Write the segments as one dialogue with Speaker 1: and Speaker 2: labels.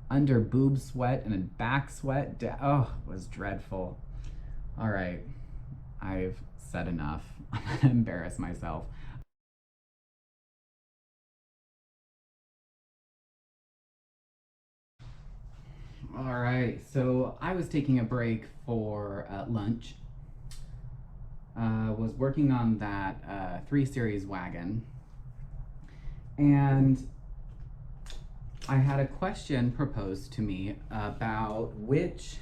Speaker 1: under boob sweat and a back sweat. Oh, it was dreadful. All right, I've said enough. I'm gonna embarrass myself. All right, so I was taking a break for lunch. Was working on that 3 Series wagon, and I had a question proposed to me about which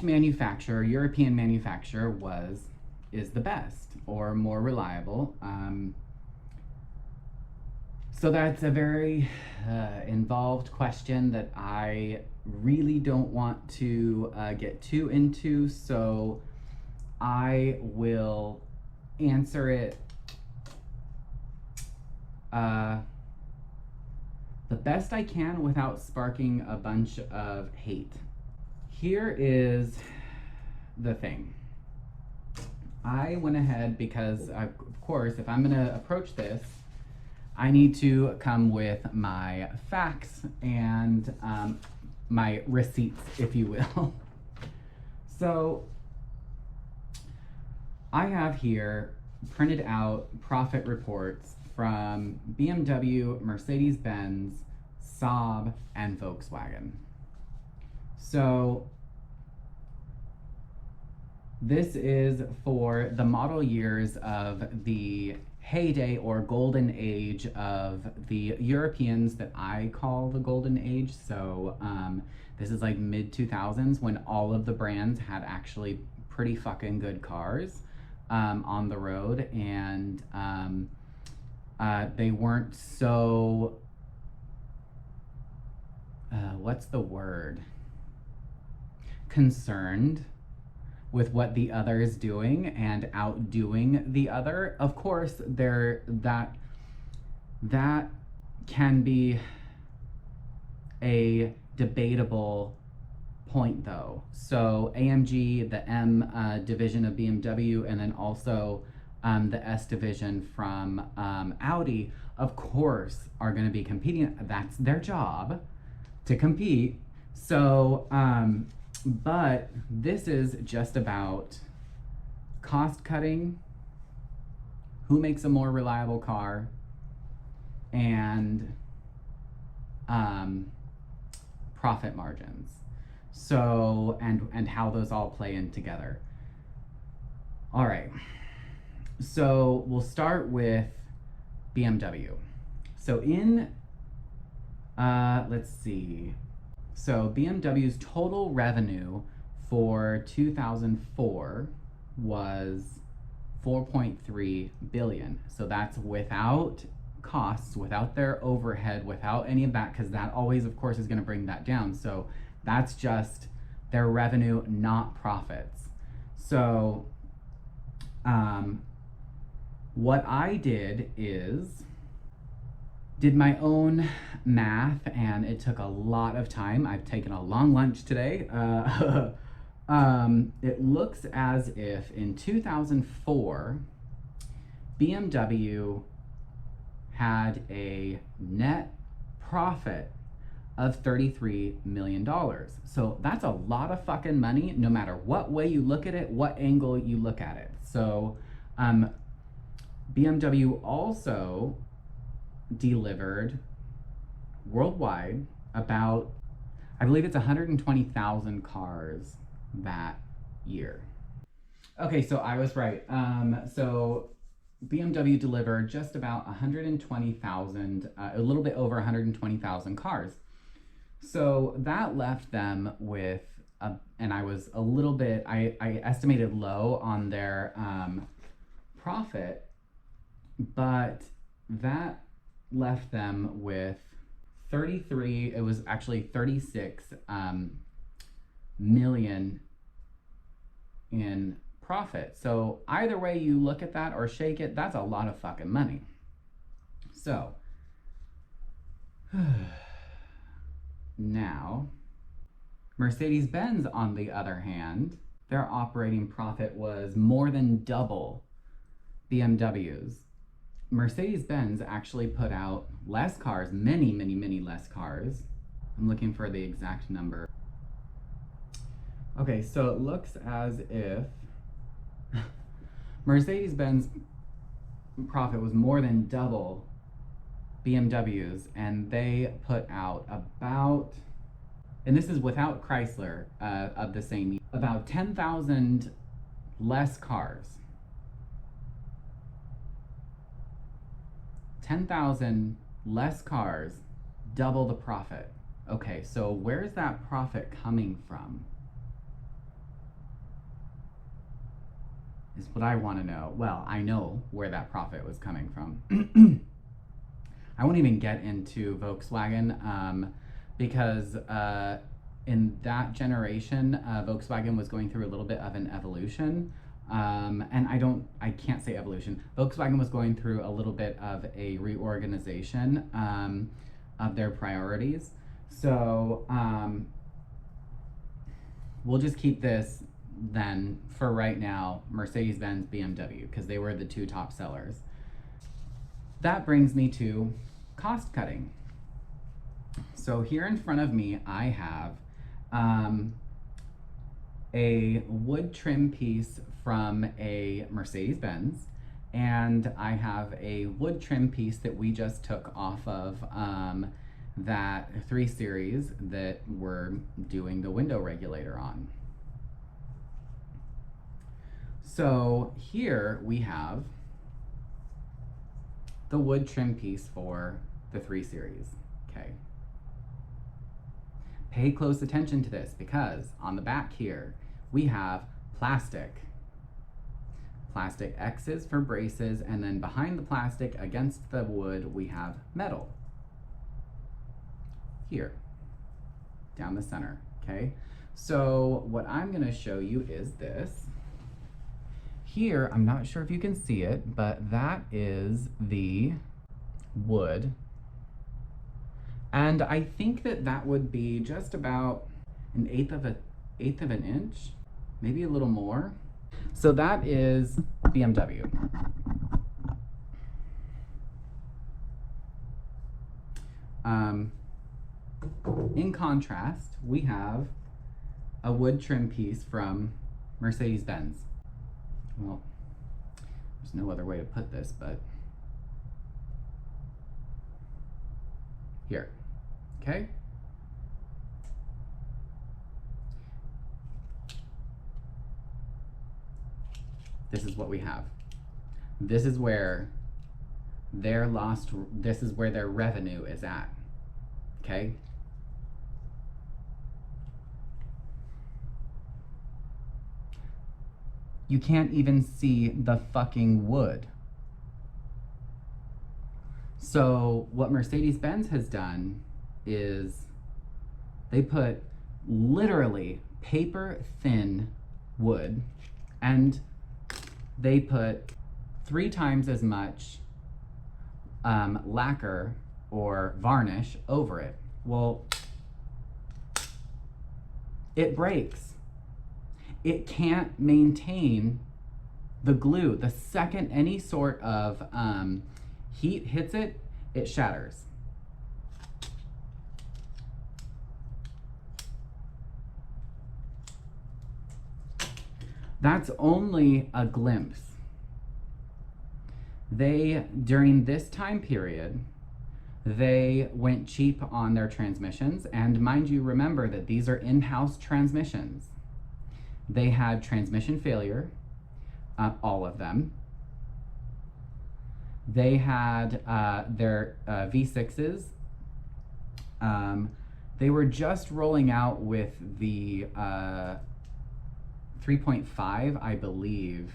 Speaker 1: manufacturer, European manufacturer, is the best or more reliable. So that's a very involved question that I really don't want to get too into. So I will answer it the best I can without sparking a bunch of hate. Here is the thing. I went ahead because, of course, if I'm going to approach this, I need to come with my facts and my receipts, if you will. So I have here printed out profit reports from BMW, Mercedes Benz, Saab, and Volkswagen. So this is for the model years of the heyday or golden age of the Europeans that I call the golden age. So this is like mid 2000s when all of the brands had actually pretty fucking good cars on the road, and they weren't so what's the word, concerned with what the other is doing and outdoing the other. Of course, that can be a debatable point though. So AMG, the M division of BMW, and then also the S division from Audi, of course, are going to be competing. That's their job, to compete. So, but this is just about cost cutting, who makes a more reliable car, and profit margins. So, and how those all play in together. All right. So we'll start with BMW. So let's see. So BMW's total revenue for 2004 was 4.3 billion. So that's without costs, without their overhead, without any of that, because that always, of course, is going to bring that down. So that's just their revenue, not profits. So what I did my own math, and it took a lot of time. I've taken a long lunch today. It looks as if in 2004, BMW had a net profit of $33 million. So that's a lot of fucking money, no matter what way you look at it, what angle you look at it. So BMW also delivered worldwide about, I believe it's 120,000 cars that year. Okay, so I was right. So BMW delivered just about 120,000, a little bit over 120,000 cars. So that left them with, and I was a little bit, I estimated low on their profit, but that left them with 33, it was actually 36 million in profit. So either way you look at that or shake it, that's a lot of fucking money. So now Mercedes Benz, on the other hand, their operating profit was more than double BMW's. Mercedes Benz actually put out less cars, many less cars, I'm looking for the exact number. Okay, so it looks as if Mercedes Benz profit was more than double BMW's, and they put out about, and this is without Chrysler of the same year, about 10,000 less cars. 10,000 less cars, double the profit. Okay, so where's that profit coming from? Is what I want to know. Well, I know where that profit was coming from. I won't even get into Volkswagen because in that generation, Volkswagen was going through a little bit of an evolution. And I can't say evolution. Volkswagen was going through a little bit of a reorganization of their priorities. So we'll just keep this then for right now, Mercedes Benz, BMW, because they were the two top sellers. That brings me to cost cutting. So here in front of me, I have a wood trim piece from a Mercedes Benz, and I have a wood trim piece that we just took off of that 3 Series that we're doing the window regulator on. So here we have the wood trim piece for the 3 Series, okay? Pay close attention to this because on the back here, we have plastic X's for braces, and then behind the plastic against the wood, we have metal. Here, down the center, okay? So what I'm gonna show you is this. Here, I'm not sure if you can see it, but that is the wood. And I think that that would be just about an eighth of an inch, maybe a little more. So that is BMW. In contrast, we have a wood trim piece from Mercedes Benz. Well, there's no other way to put this, but here, okay? This is what we have. This is where their revenue is at, okay? You can't even see the fucking wood. So what Mercedes-Benz has done is they put literally paper thin wood, and they put 3 times as much lacquer or varnish over it. Well, it breaks. It can't maintain the glue. The second any sort of heat hits it, it shatters. That's only a glimpse. During this time period, they went cheap on their transmissions, and mind you, remember that these are in-house transmissions. They had transmission failure, all of them. They had their V6s. They were just rolling out with the 3.5, I believe.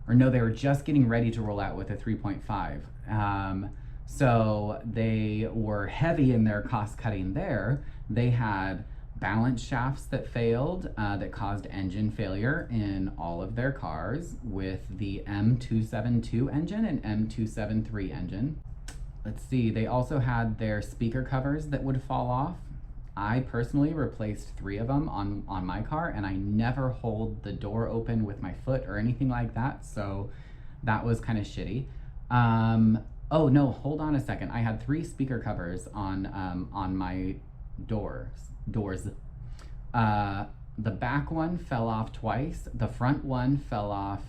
Speaker 1: Or no, they were just getting ready to roll out with a 3.5. So they were heavy in their cost cutting there. They had balance shafts that failed, that caused engine failure in all of their cars with the M272 engine and M273 engine. Let's see, they also had their speaker covers that would fall off. I personally replaced 3 of them on my car, and I never hold the door open with my foot or anything like that, so that was kind of shitty. Oh no, hold on a second. I had 3 speaker covers on my doors. The back one fell off twice. The front one fell off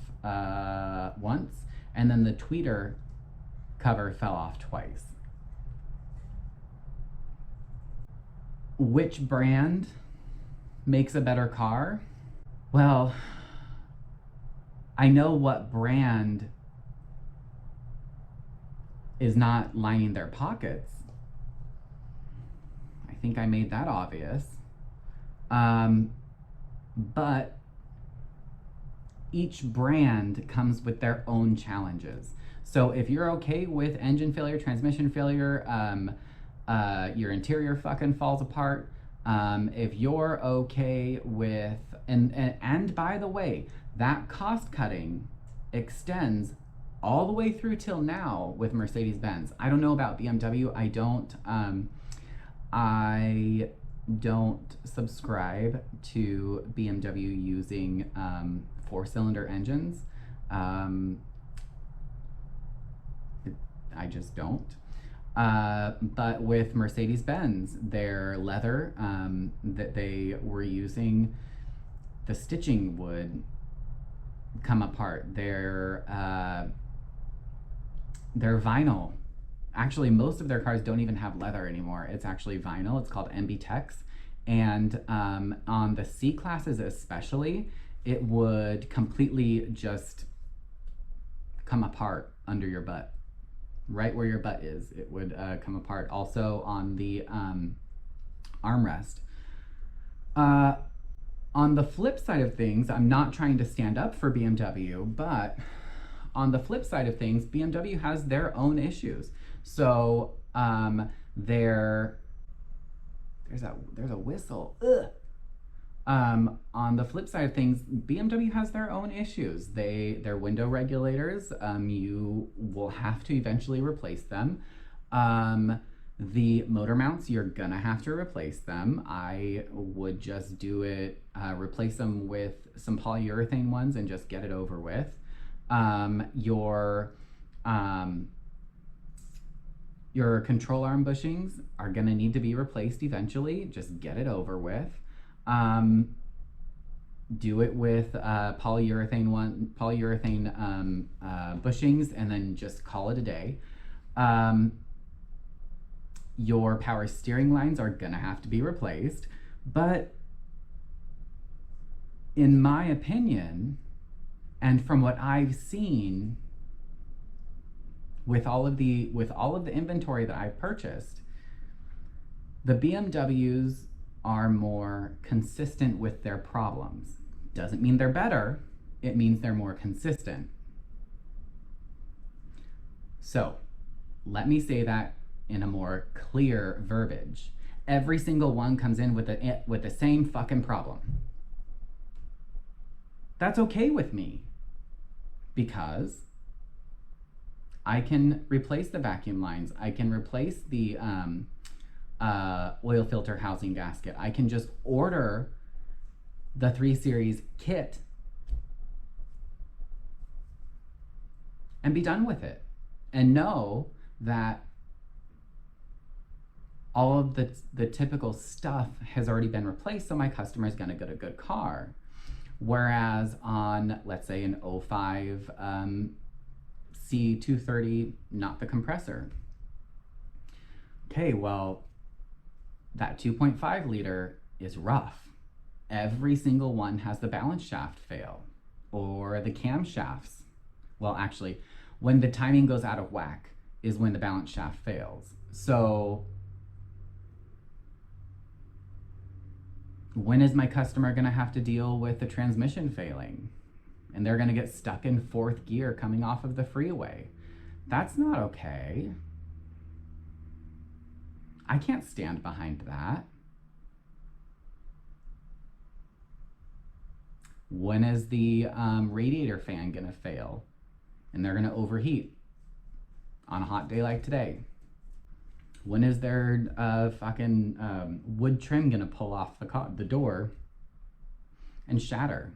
Speaker 1: once, and then the tweeter cover fell off twice. Which brand makes a better car? Well, I know what brand is not lining their pockets. I think I made that obvious. But each brand comes with their own challenges. So if you're okay with engine failure, transmission failure, your interior fucking falls apart, if you're okay with, and by the way, that cost cutting extends all the way through till now with Mercedes Benz. I don't know about BMW. I don't subscribe to BMW using 4-cylinder engines. I just don't. But with Mercedes Benz, their leather that they were using, the stitching would come apart. Their vinyl. Actually, most of their cars don't even have leather anymore. It's actually vinyl. It's called MBTEX. And on the C classes especially, it would completely just come apart under your butt. Right where your butt is, it would come apart. Also on the armrest. On the flip side of things, I'm not trying to stand up for BMW, but on the flip side of things, BMW has their own issues. So there's a whistle. Ugh. On the flip side of things, BMW has their own issues. Their window regulators, you will have to eventually replace them. The motor mounts, you're gonna have to replace them. I would just do it, replace them with some polyurethane ones and just get it over with. Your control arm bushings are gonna need to be replaced eventually. Just get it over with. Do it with polyurethane bushings and then just call it a day. Your power steering lines are gonna have to be replaced, but in my opinion, and from what I've seen with all of the inventory that I've purchased, the BMWs are more consistent with their problems. Doesn't mean they're better, it means they're more consistent. So, let me say that in a more clear verbiage. Every single one comes in with the same fucking problem. That's okay with me, because I can replace the vacuum lines, I can replace the oil filter housing gasket. I can just order the 3 Series kit and be done with it, and know that all of the typical stuff has already been replaced, so my customer is gonna get a good car. Whereas on, let's say, an 05 C230, not the compressor. Okay, well, that 2.5 liter is rough. Every single one has the balance shaft fail, or the camshafts. Well, actually, when the timing goes out of whack is when the balance shaft fails. So when is my customer gonna have to deal with the transmission failing? And they're gonna get stuck in 4th gear coming off of the freeway. That's not okay. I can't stand behind that. When is the radiator fan gonna fail? And they're gonna overheat on a hot day like today. When is their fucking wood trim gonna pull off the door and shatter?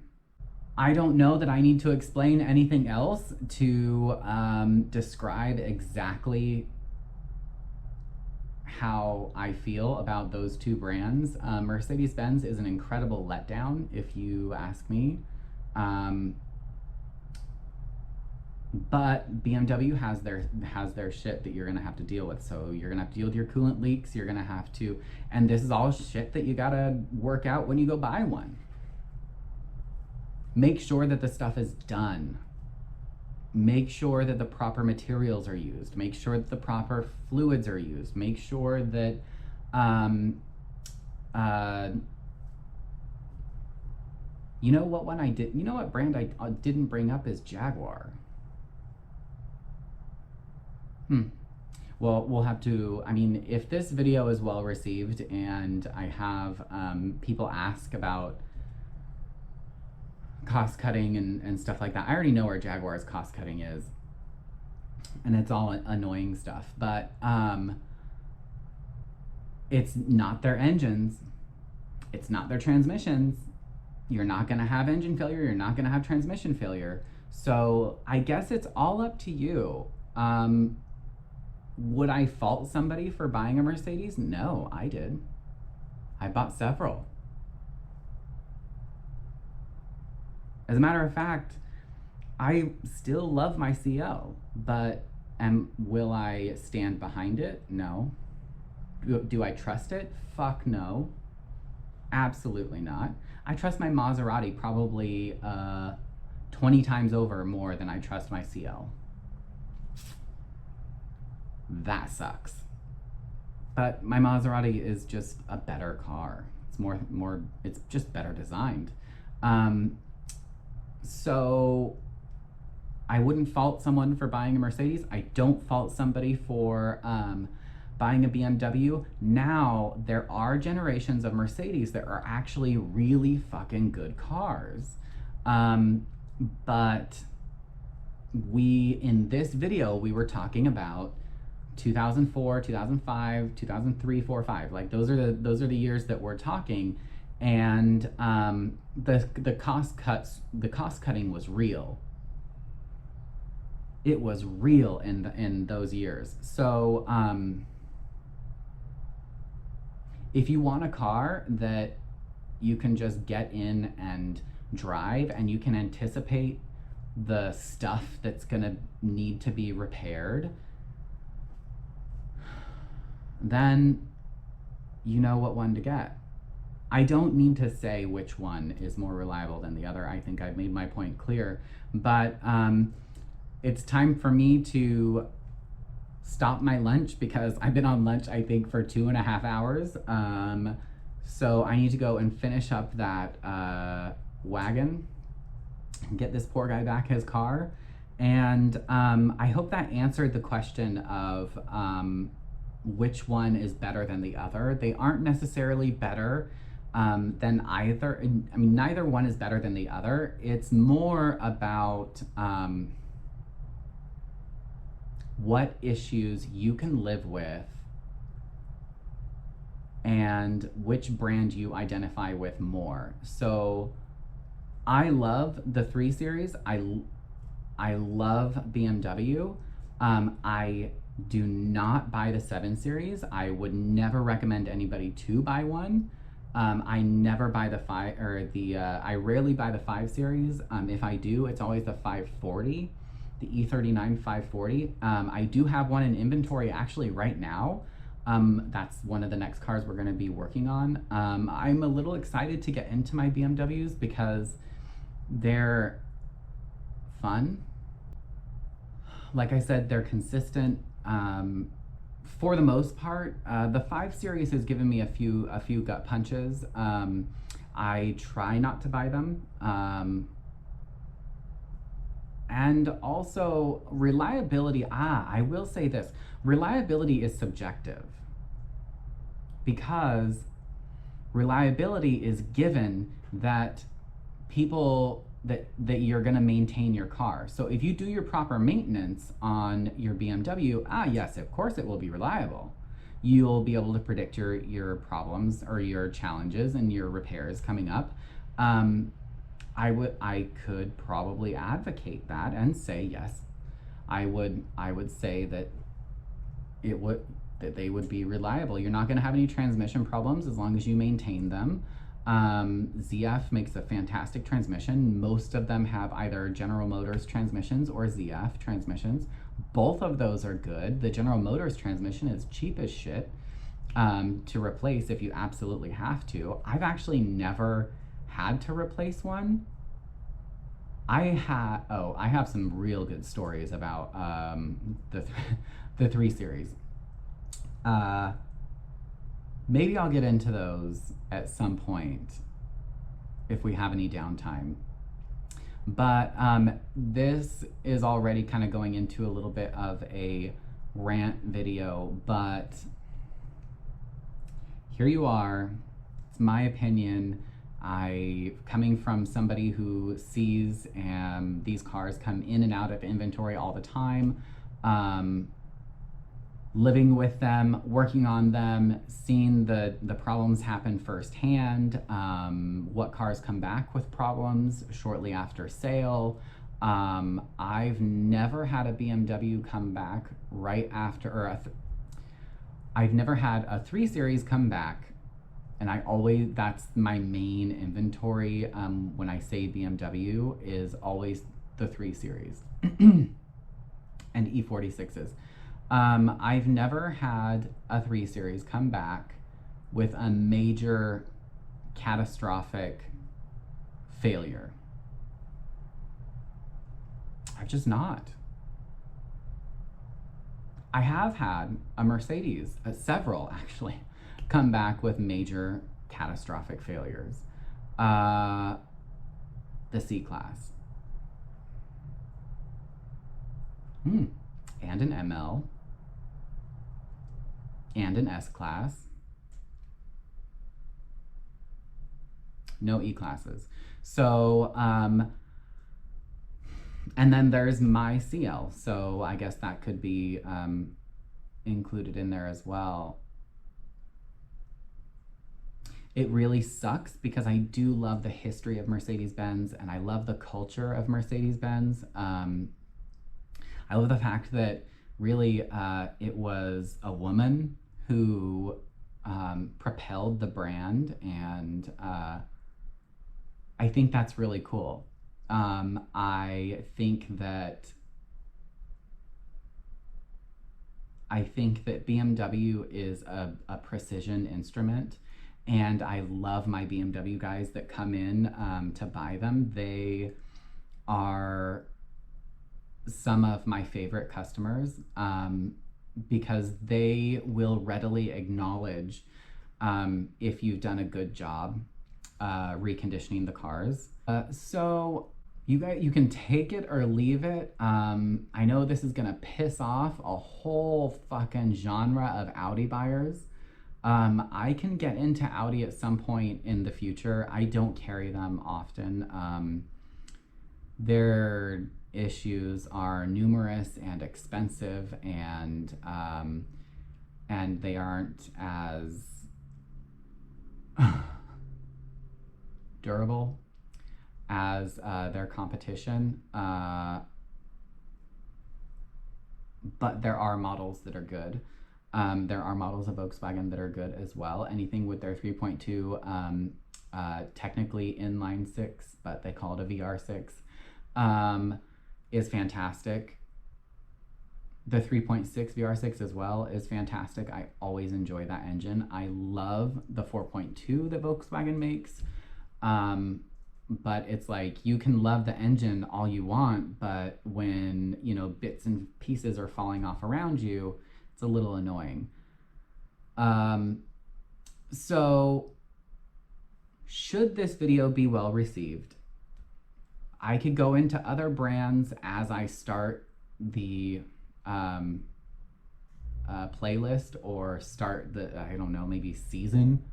Speaker 1: I don't know that I need to explain anything else to describe exactly how I feel about those two brands. Mercedes Benz is an incredible letdown, if you ask me. But BMW has their shit that you're gonna have to deal with. So you're gonna have to deal with your coolant leaks. You're gonna have to, and this is all shit that you gotta work out when you go buy one. Make sure that the stuff is done. Make sure that the proper materials are used. Make sure that the proper fluids are used. Make sure that you know what one I did, you know what brand I didn't bring up is Jaguar. Well, we'll have to, I mean, if this video is well received and I have people ask about cost cutting and stuff like that, I already know where Jaguar's cost cutting is. And it's all annoying stuff, but it's not their engines. It's not their transmissions. You're not gonna have engine failure. You're not gonna have transmission failure. So I guess it's all up to you. Would I fault somebody for buying a Mercedes? No, I did. I bought several. As a matter of fact, I still love my CL, but will I stand behind it? No. Do I trust it? Fuck no. Absolutely not. I trust my Maserati probably 20 times over more than I trust my CL. That sucks. But my Maserati is just a better car. It's more it's just better designed. So I wouldn't fault someone for buying a Mercedes. I don't fault somebody for buying a BMW. Now, there are generations of Mercedes that are actually really fucking good cars. But in this video, we were talking about 2004, 2005, 2003, 4, 5. Like those are the years that we're talking, and the cost cutting was real. It was real in those years. So if you want a car that you can just get in and drive, and you can anticipate the stuff that's gonna need to be repaired, then you know what one to get. I don't need to say which one is more reliable than the other. I think I've made my point clear, but it's time for me to stop my lunch because I've been on lunch, I think, for 2.5 hours. So I need to go and finish up that wagon, get this poor guy back his car. And I hope that answered the question of which one is better than the other. They aren't necessarily better than either. I mean, neither one is better than the other. It's more about what issues you can live with and which brand you identify with more. So I love the 3 Series. I love BMW. I do not buy the 7 Series. I would never recommend anybody to buy one. I never buy the 5 or the I rarely buy the 5 Series. If I do, it's always the 540, the E39 540. I do have one in inventory actually right now. That's one of the next cars we're going to be working on. I'm a little excited to get into my BMWs because they're fun. Like I said, they're consistent. For the most part, the 5 Series has given me a few gut punches. I try not to buy them. And also reliability. I will say this, reliability is subjective because reliability is given that people that you're going to maintain your car. So if you do your proper maintenance on your BMW, yes, of course it will be reliable. You'll be able to predict your problems or your challenges and your repairs coming up. I could probably advocate that and say yes. I would say that it would that they would be reliable. You're not going to have any transmission problems as long as you maintain them. ZF makes a fantastic transmission. Most of them have either General Motors transmissions or ZF transmissions. Both of those are good. The General Motors transmission is cheap as shit to replace if you absolutely have to. I've actually never had to replace one. I have some real good stories about the 3 Series. Maybe I'll get into those at some point if we have any downtime. But this is already kind of going into a little bit of a rant video, but here you are. It's my opinion. Coming from somebody who sees these cars come in and out of inventory all the time, living with them, working on them, seeing the problems happen firsthand, what cars come back with problems shortly after sale. I've never had a BMW come back right after, or I've never had a 3 Series come back, and that's my main inventory when I say BMW is always the 3 Series and E46s. I've never had a 3 Series come back with a major catastrophic failure. I've just not. I have had a Mercedes, several actually, come back with major catastrophic failures. The C-Class. And an ML. And an S-Class. No E-Classes. So, and then there's my CL. So I guess that could be included in there as well. It really sucks because I do love the history of Mercedes Benz and I love the culture of Mercedes Benz. I love the fact that really it was a woman who propelled the brand, and I think that's really cool. I think that BMW is a precision instrument, and I love my BMW guys that come in to buy them. They are some of my favorite customers because they will readily acknowledge if you've done a good job reconditioning the cars. So you can take it or leave it. I know this is gonna piss off a whole fucking genre of Audi buyers. I can get into Audi at some point in the future. I don't carry them often. Their issues are numerous and expensive, and they aren't as durable as their competition. But there are models that are good. There are models of Volkswagen that are good as well. Anything with their 3.2, technically inline 6, but they call it a VR6, is fantastic. The 3.6 VR6 as well is fantastic. I always enjoy that engine. I love the 4.2 that Volkswagen makes. But it's like, you can love the engine all you want, but when, you know, bits and pieces are falling off around you, it's a little annoying. So should this video be well received, I could go into other brands as I start the playlist, or start the, I don't know, maybe season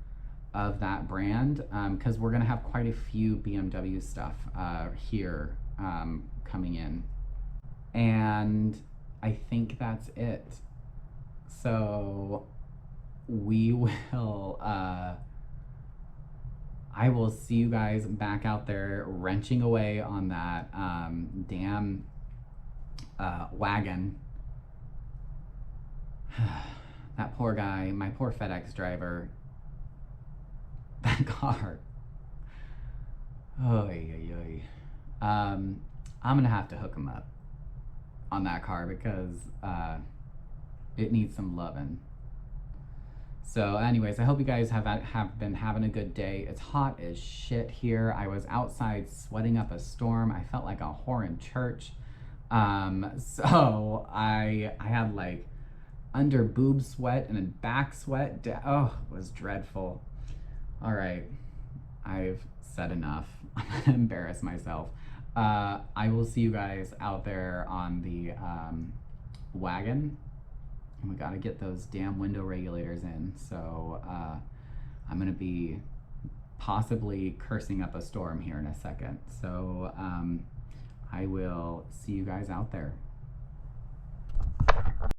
Speaker 1: of that brand, because we're gonna have quite a few BMW stuff here coming in. And I think that's it. So we will, I will see you guys back out there wrenching away on that damn wagon. That poor guy, my poor FedEx driver. That car. Oy, oy, oy. I'm gonna have to hook him up on that car because it needs some loving. So anyways, I hope you guys have been having a good day. It's hot as shit here. I was outside sweating up a storm. I felt like a whore in church. So I had like under boob sweat and then back sweat. Oh, it was dreadful. All right, I've said enough. I'm gonna embarrass myself. I will see you guys out there on the wagon. And we gotta get those damn window regulators in. So I'm gonna be possibly cursing up a storm here in a second. So I will see you guys out there.